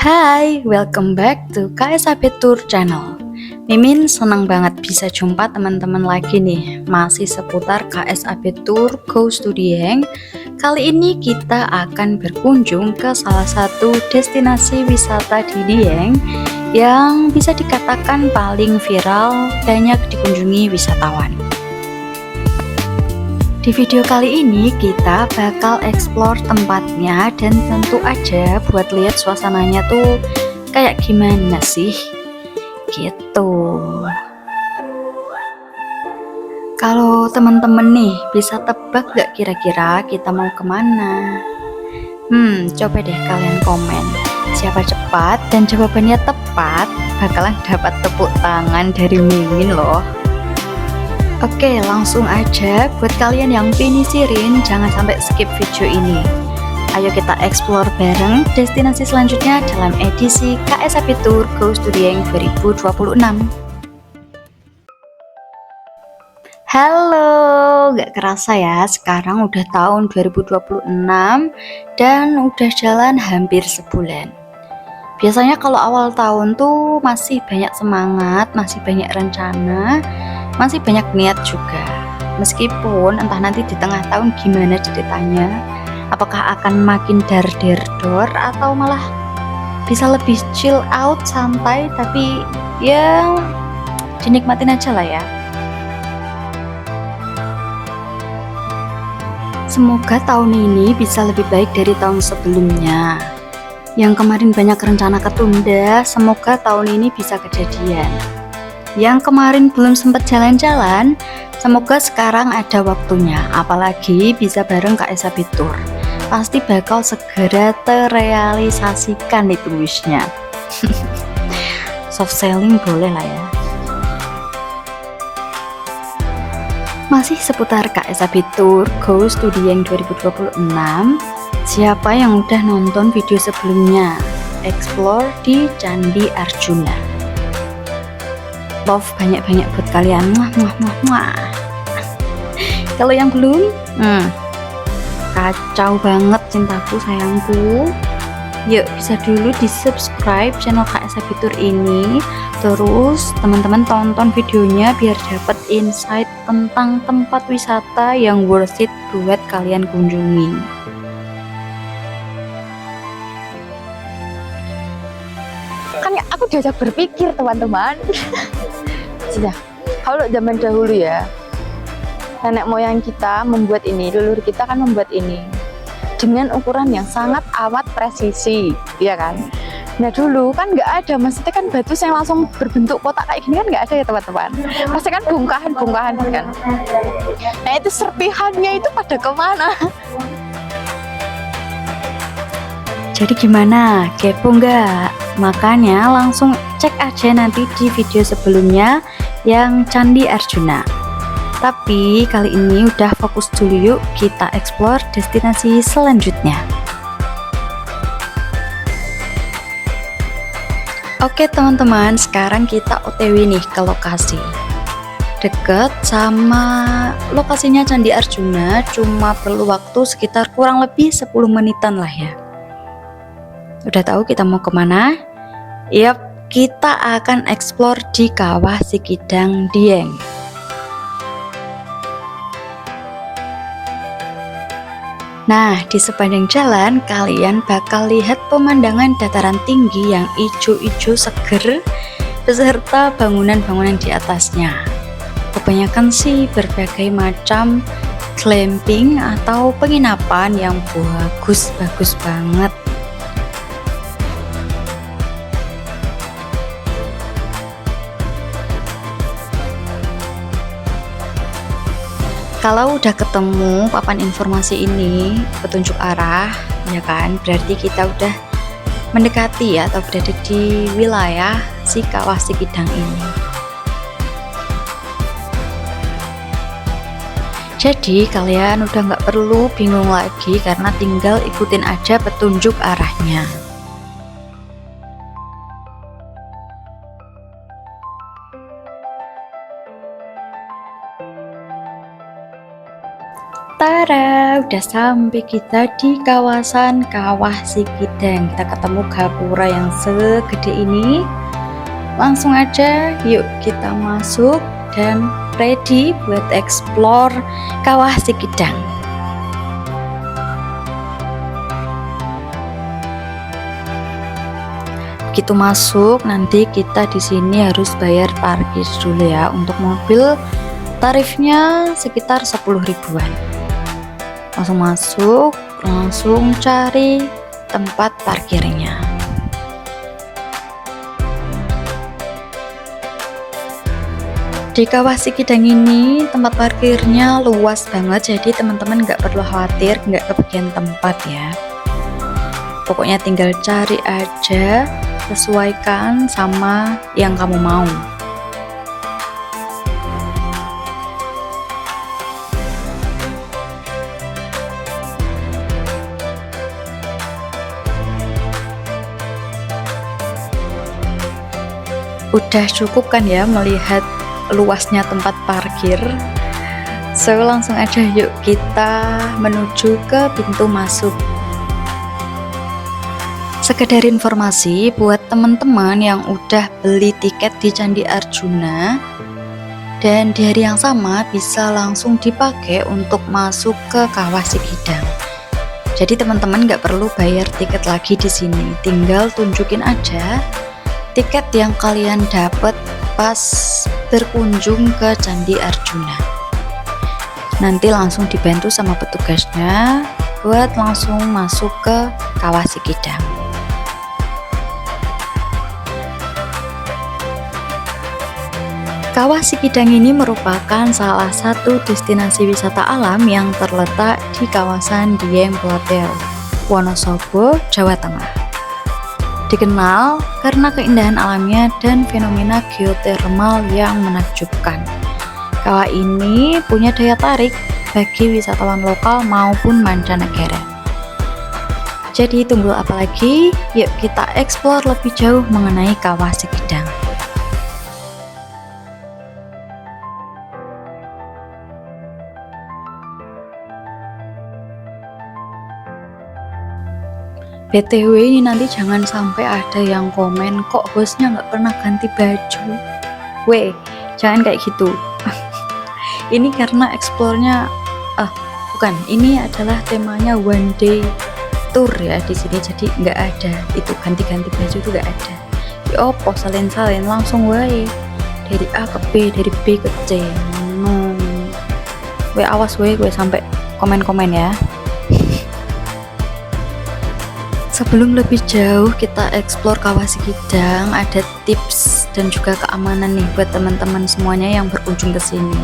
Hai, welcome back to KSAP Tour Channel. Mimin senang banget bisa jumpa teman-teman lagi nih, masih seputar KSAP Tour Goes to Dieng. Kali ini kita akan berkunjung ke salah satu destinasi wisata di Dieng yang bisa dikatakan paling viral, banyak dikunjungi wisatawan. Di video kali ini kita bakal explore tempatnya dan tentu aja buat lihat suasananya tuh kayak gimana sih gitu. Kalau temen-temen nih bisa tebak gak kira-kira kita mau kemana? Coba deh kalian komen. Siapa cepat dan jawabannya tepat bakalan dapat tepuk tangan dari Mimin loh. Oke, langsung aja buat kalian yang penisirin, jangan sampai skip video ini. Ayo kita explore bareng destinasi selanjutnya dalam edisi KSAP Tour Goes to Dieng 2026. Halo, gak kerasa ya, sekarang udah tahun 2026 dan udah jalan hampir sebulan. Biasanya kalau awal tahun tuh masih banyak semangat, masih banyak rencana, masih banyak niat juga. Meskipun entah nanti di tengah tahun gimana ceritanya, apakah akan makin dar-der-dor atau malah bisa lebih chill out, santai, tapi ya dinikmatin aja lah ya. Semoga tahun ini bisa lebih baik dari tahun sebelumnya. Yang kemarin banyak rencana ketunda, semoga tahun ini bisa kejadian. Yang kemarin belum sempat jalan-jalan, semoga sekarang ada waktunya, apalagi bisa bareng KSAP Tour. Pasti bakal segera terrealisasikan itu wishnya. Soft selling boleh lah ya. Masih seputar KSAP Tour Goes to Dieng 2026. Siapa yang udah nonton video sebelumnya? Explore di Candi Arjuna. Love banyak-banyak buat kalian. Muah. Kalau yang belum, kacau banget cintaku sayangku. Yuk bisa dulu di subscribe channel KSAP Tour ini. Terus teman-teman tonton videonya biar dapat insight tentang tempat wisata yang worth it buat kalian kunjungi. Kan aku diajak berpikir teman-teman. Sudah, kalau zaman dahulu ya, nenek moyang kita membuat ini, leluhur kita kan membuat ini dengan ukuran yang sangat amat presisi, ya kan? Nah dulu kan nggak ada, maksudnya kan batu yang langsung berbentuk kotak kayak gini kan nggak ada ya teman-teman. Pasti kan bongkahan kan. Nah itu serpihannya itu pada kemana? Jadi gimana? Kepo nggak? Makanya langsung cek aja nanti di video sebelumnya yang Candi Arjuna. Tapi kali ini udah fokus dulu, yuk kita explore destinasi selanjutnya. Oke teman-teman, sekarang kita OTW nih ke lokasi. Deket sama lokasinya Candi Arjuna, cuma perlu waktu sekitar kurang lebih 10 menitan lah ya. Udah tahu kita mau kemana? Yap, kita akan explore di Kawah Sikidang Dieng. Nah, di sepanjang jalan kalian bakal lihat pemandangan dataran tinggi yang ijo-ijo seger beserta bangunan-bangunan di atasnya. Kebanyakan sih berbagai macam glamping atau penginapan yang bagus banget. Kalau udah ketemu papan informasi ini, petunjuk arah, ya kan, berarti kita udah mendekati ya, atau berada di wilayah si Kawah Sikidang ini. Jadi kalian udah nggak perlu bingung lagi karena tinggal ikutin aja petunjuk arahnya. Tara, udah sampai kita di kawasan Kawah Sikidang. Kita ketemu gapura yang segede ini. Langsung aja yuk kita masuk dan ready buat explore Kawah Sikidang. Begitu masuk, nanti kita di sini harus bayar parkir dulu ya. Untuk mobil tarifnya sekitar 10 ribuan. Langsung masuk, langsung cari tempat parkirnya. Di Kawah Sikidang ini tempat parkirnya luas banget, jadi teman-teman nggak perlu khawatir nggak kebagian tempat ya. Pokoknya tinggal cari aja, sesuaikan sama yang kamu mau. Udah cukup kan ya melihat luasnya tempat parkir. So langsung aja yuk kita menuju ke pintu masuk. Sekedar informasi buat teman-teman yang udah beli tiket di Candi Arjuna dan di hari yang sama bisa langsung dipakai untuk masuk ke Kawah Sikidang. Jadi teman-teman nggak perlu bayar tiket lagi di sini, tinggal tunjukin aja tiket yang kalian dapat pas berkunjung ke Candi Arjuna. Nanti langsung dibantu sama petugasnya buat langsung masuk ke Kawah Sikidang. Kawah Sikidang ini merupakan salah satu destinasi wisata alam yang terletak di kawasan Dieng Plateau, Wonosobo, Jawa Tengah. Dikenal karena keindahan alamnya dan fenomena geotermal yang menakjubkan. Kawah ini punya daya tarik bagi wisatawan lokal maupun mancanegara. Jadi tunggu apa lagi? Yuk kita eksplor lebih jauh mengenai Kawah Sikidang. BTW ini nanti jangan sampai ada yang komen kok hostnya nggak pernah ganti baju. Weh, jangan kayak gitu. Ini karena explore-nya bukan, ini adalah temanya one day tour ya di sini, jadi nggak ada itu ganti-ganti baju itu nggak ada. Ya opo salin-salin langsung wae dari A ke B, dari B ke C. No. Weh awas weh gue sampai komen-komen ya. Sebelum lebih jauh kita eksplor Kawah Sikidang, ada tips dan juga keamanan nih buat teman-teman semuanya yang berkunjung ke sini.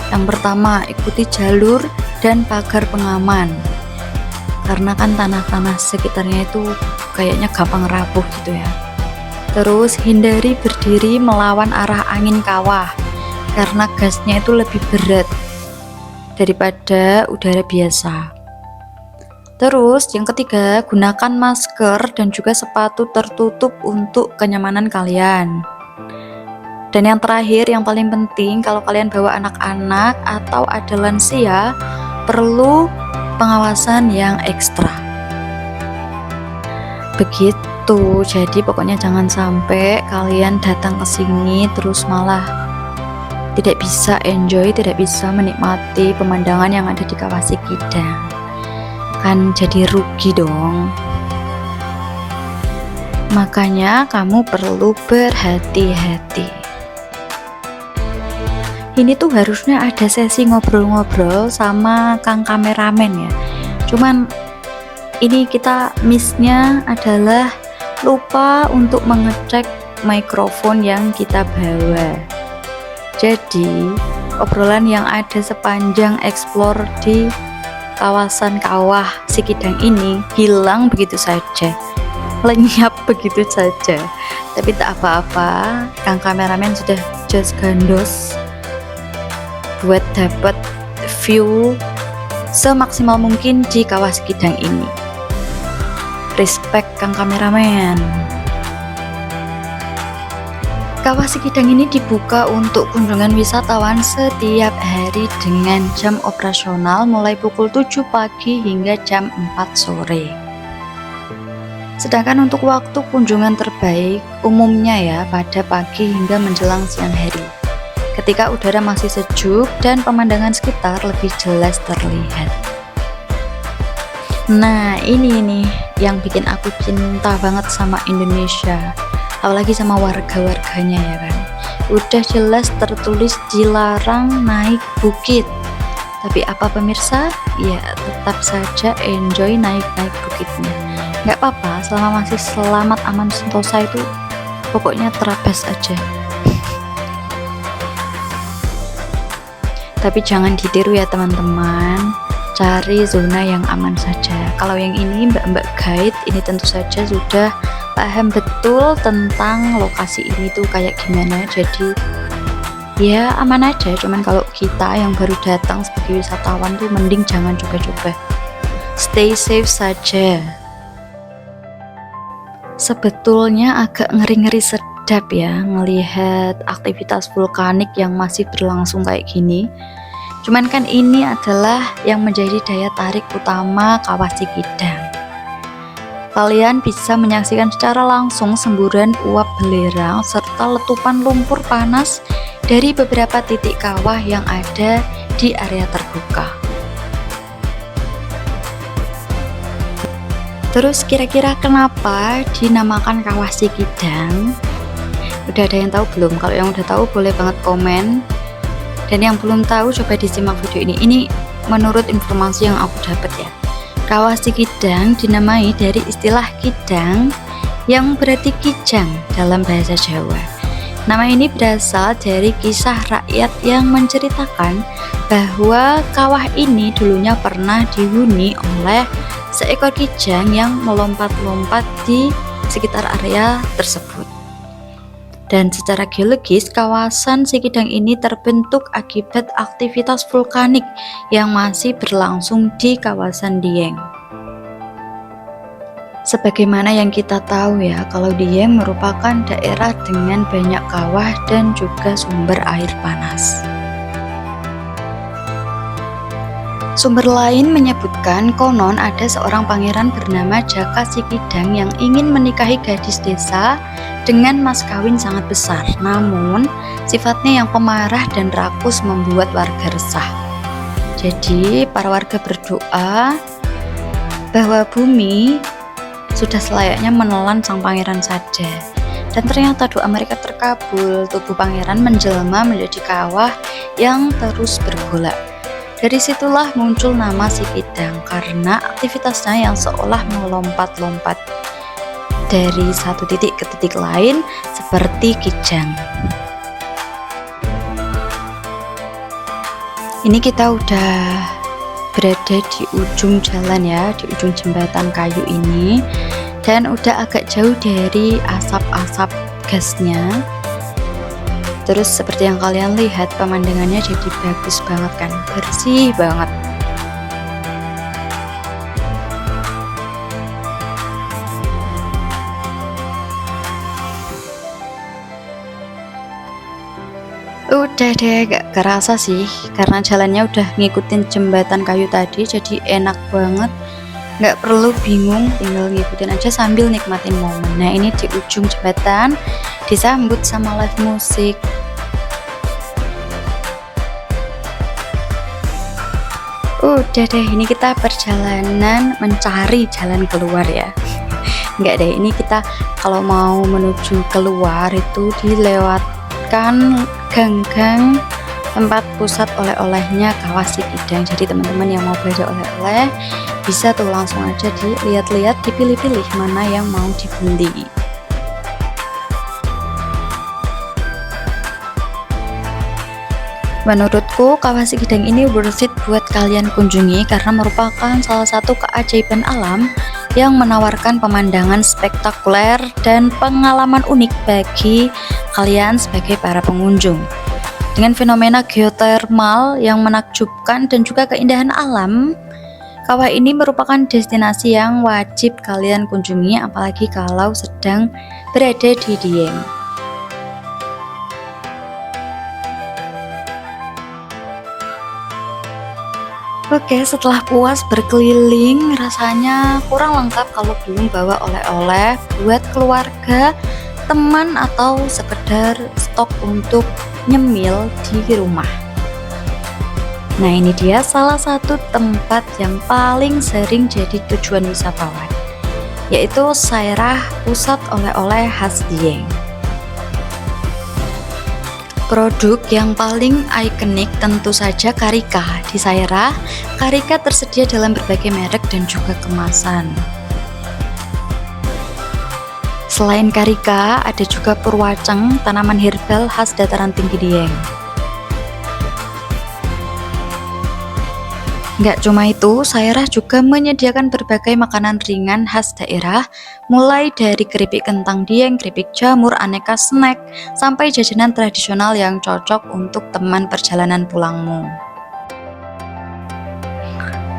Yang pertama, ikuti jalur dan pagar pengaman. Karena kan tanah-tanah sekitarnya itu kayaknya gampang rapuh gitu ya. Terus hindari berdiri melawan arah angin kawah karena gasnya itu lebih berat daripada udara biasa. Terus yang ketiga, gunakan masker dan juga sepatu tertutup untuk kenyamanan kalian. Dan yang terakhir, yang paling penting, kalau kalian bawa anak-anak atau ada lansia, perlu pengawasan yang ekstra. Begitu, jadi pokoknya jangan sampai kalian datang ke sini terus malah tidak bisa enjoy, tidak bisa menikmati pemandangan yang ada di Kawah Sikidang. Kan jadi rugi dong. Makanya kamu perlu berhati-hati. Ini tuh harusnya ada sesi ngobrol-ngobrol sama Kang kameramen ya. Cuman ini kita miss-nya adalah lupa untuk mengecek mikrofon yang kita bawa. Jadi obrolan yang ada sepanjang explore di kawasan Kawah Sikidang ini hilang begitu saja, lenyap begitu saja. Tapi tak apa-apa, Kang kameramen sudah jos gandos buat dapat view semaksimal mungkin di Kawah Sikidang ini. Respect Kang kameramen. Kawah Sikidang ini dibuka untuk kunjungan wisatawan setiap hari dengan jam operasional mulai pukul 7 pagi hingga jam 4 sore. Sedangkan untuk waktu kunjungan terbaik umumnya ya pada pagi hingga menjelang siang hari, ketika udara masih sejuk dan pemandangan sekitar lebih jelas terlihat. Nah ini nih yang bikin aku cinta banget sama Indonesia, apalagi sama warga-warganya ya kan. Udah jelas tertulis dilarang naik bukit, tapi apa pemirsa? Ya tetap saja enjoy naik-naik bukitnya. Nggak apa-apa, selama masih selamat aman sentosa itu pokoknya terabas aja. Tapi jangan ditiru ya teman-teman, cari zona yang aman saja. Kalau yang ini mbak-mbak guide ini tentu saja sudah paham betul tentang lokasi ini tuh kayak gimana, jadi ya aman aja. Cuman kalau kita yang baru datang sebagai wisatawan tuh mending jangan coba-coba, stay safe saja. Sebetulnya agak ngeri-ngeri sedap ya ngelihat aktivitas vulkanik yang masih berlangsung kayak gini. Cuman kan ini adalah yang menjadi daya tarik utama Kawah Sikidang. Kalian bisa menyaksikan secara langsung semburan uap belerang serta letupan lumpur panas dari beberapa titik kawah yang ada di area terbuka. Terus kira-kira kenapa dinamakan Kawah Sikidang? Udah ada yang tahu belum? Kalau yang udah tahu boleh banget komen. Dan yang belum tahu coba disimak video ini. Ini menurut informasi yang aku dapat ya. Kawah Sikidang dinamai dari istilah kidang yang berarti kijang dalam bahasa Jawa. Nama ini berasal dari kisah rakyat yang menceritakan bahwa kawah ini dulunya pernah dihuni oleh seekor kijang yang melompat-lompat di sekitar area tersebut. Dan secara geologis, kawasan Sikidang ini terbentuk akibat aktivitas vulkanik yang masih berlangsung di kawasan Dieng. Sebagaimana yang kita tahu ya, kalau Dieng merupakan daerah dengan banyak kawah dan juga sumber air panas. Sumber lain menyebutkan konon ada seorang pangeran bernama Jaka Sikidang yang ingin menikahi gadis desa dengan mas kawin sangat besar. Namun sifatnya yang pemarah dan rakus membuat warga resah. Jadi para warga berdoa bahwa bumi sudah selayaknya menelan sang pangeran saja. Dan ternyata doa mereka terkabul. Tubuh pangeran menjelma menjadi kawah yang terus bergolak. Dari situlah muncul nama Sikidang karena aktivitasnya yang seolah melompat-lompat dari satu titik ke titik lain seperti kijang. Ini kita udah berada di ujung jalan ya, di ujung jembatan kayu ini, dan udah agak jauh dari asap-asap gasnya. Terus seperti yang kalian lihat, pemandangannya jadi bagus banget kan, bersih banget. Udah deh, gak kerasa sih karena jalannya udah ngikutin jembatan kayu tadi, jadi enak banget. Gak perlu bingung, tinggal ngikutin aja sambil nikmatin momen. Nah ini di ujung jembatan disambut sama live musik. Udah deh, ini kita perjalanan mencari jalan keluar ya. Enggak deh, ini kita kalau mau menuju keluar itu dilewatkan gang-gang tempat pusat oleh-olehnya Kawah Sikidang. Jadi teman-teman yang mau belanja oleh-oleh bisa tuh langsung aja dilihat-lihat, dipilih-pilih mana yang mau dibeli. Menurutku Kawah Sikidang ini worth it buat kalian kunjungi karena merupakan salah satu keajaiban alam yang menawarkan pemandangan spektakuler dan pengalaman unik bagi kalian sebagai para pengunjung. Dengan fenomena geotermal yang menakjubkan dan juga keindahan alam, kawah ini merupakan destinasi yang wajib kalian kunjungi apalagi kalau sedang berada di Dieng. Oke, setelah puas berkeliling, rasanya kurang lengkap kalau belum bawa oleh-oleh buat keluarga, teman, atau sekedar stok untuk nyemil di rumah. Nah, ini dia salah satu tempat yang paling sering jadi tujuan wisatawan, yaitu Sairah, pusat oleh-oleh khas Dieng. Produk yang paling ikonik tentu saja Karika. Di Sairah, Karika tersedia dalam berbagai merek dan juga kemasan. Selain Karika, ada juga Purwaceng, tanaman herbal khas dataran tinggi Dieng. Nggak cuma itu, Sairah juga menyediakan berbagai makanan ringan khas daerah, mulai dari keripik kentang Dieng, keripik jamur, aneka snack, sampai jajanan tradisional yang cocok untuk teman perjalanan pulangmu.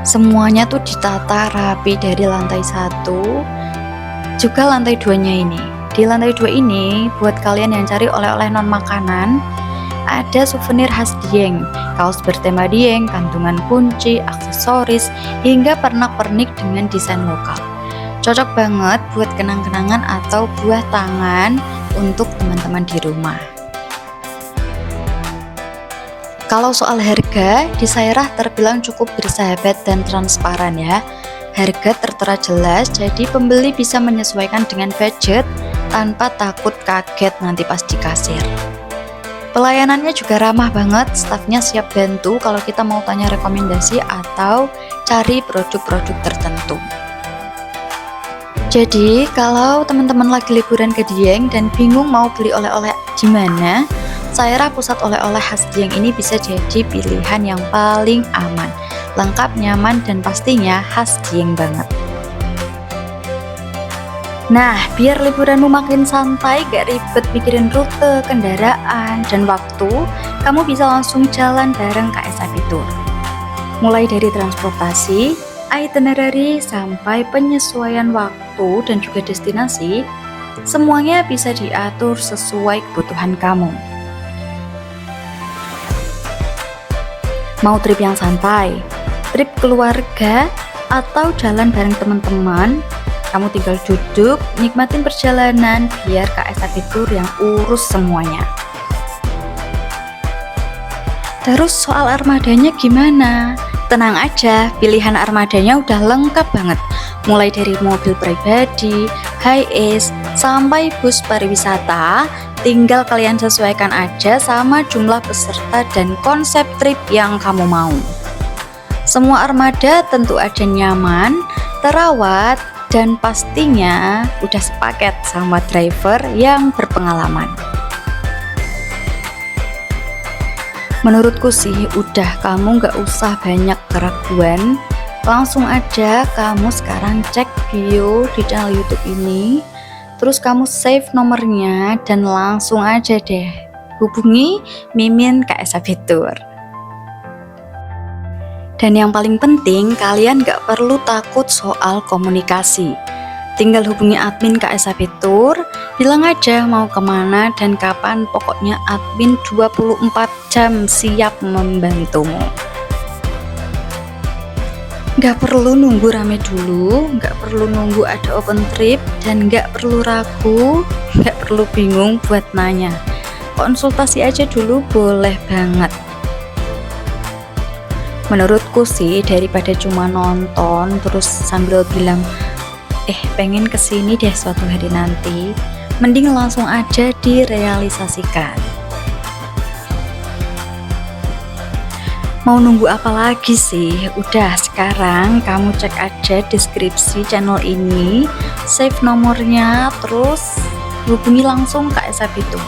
Semuanya tuh ditata rapi dari lantai 1, juga lantai 2-nya ini. Di lantai 2 ini, buat kalian yang cari oleh-oleh non makanan, ada souvenir khas Dieng, kaos bertema Dieng, kantungan kunci, aksesoris, hingga pernak-pernik dengan desain lokal. Cocok banget buat kenang-kenangan atau buah tangan untuk teman-teman di rumah. Kalau soal harga, di Sairah terbilang cukup bersahabat dan transparan ya. Harga tertera jelas, jadi pembeli bisa menyesuaikan dengan budget tanpa takut kaget nanti pas di kasir. Pelayanannya juga ramah banget, stafnya siap bantu kalau kita mau tanya rekomendasi atau cari produk-produk tertentu. Jadi, kalau teman-teman lagi liburan ke Dieng dan bingung mau beli oleh-oleh di mana, Sairah pusat oleh-oleh khas Dieng ini bisa jadi pilihan yang paling aman, lengkap, nyaman, dan pastinya khas Dieng banget. Nah, biar liburanmu makin santai, gak ribet mikirin rute, kendaraan, dan waktu, kamu bisa langsung jalan bareng KSA Fitur. Mulai dari transportasi, itinerary, sampai penyesuaian waktu dan juga destinasi, semuanya bisa diatur sesuai kebutuhan kamu. Mau trip yang santai, trip keluarga, atau jalan bareng teman-teman, kamu tinggal duduk, nikmatin perjalanan, biar KSA Fitur yang urus semuanya. Terus soal armadanya gimana? Tenang aja, pilihan armadanya udah lengkap banget. Mulai dari mobil pribadi, high-ace, sampai bus pariwisata, tinggal kalian sesuaikan aja sama jumlah peserta dan konsep trip yang kamu mau. Semua armada tentu aja nyaman, terawat, dan pastinya udah sepaket sama driver yang berpengalaman. Menurutku sih udah, kamu gak usah banyak keraguan, langsung aja kamu sekarang cek video di channel YouTube ini, terus kamu save nomornya dan langsung aja deh hubungi Mimin KSA Fitur. Dan yang paling penting, kalian gak perlu takut soal komunikasi. Tinggal hubungi admin KSA Fitur, bilang aja mau kemana dan kapan, pokoknya admin 24 jam siap membantumu. Gak perlu nunggu rame dulu, gak perlu nunggu ada open trip, dan gak perlu ragu, gak perlu bingung buat nanya. Konsultasi aja dulu boleh banget. Menurutku sih, daripada cuma nonton terus sambil bilang pengen kesini deh suatu hari nanti, mending langsung aja direalisasikan. Mau nunggu apa lagi sih? Udah, sekarang kamu cek aja deskripsi channel ini, save nomornya, terus hubungi langsung KSA Fitur.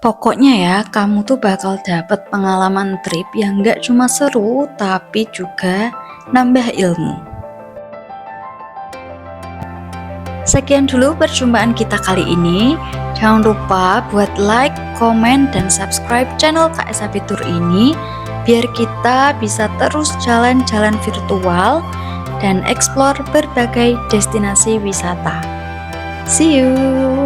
Pokoknya ya, kamu tuh bakal dapet pengalaman trip yang gak cuma seru, tapi juga nambah ilmu. Sekian dulu perjumpaan kita kali ini. Jangan lupa buat like, komen, dan subscribe channel KSA Fitur ini, biar kita bisa terus jalan-jalan virtual dan explore berbagai destinasi wisata. See you!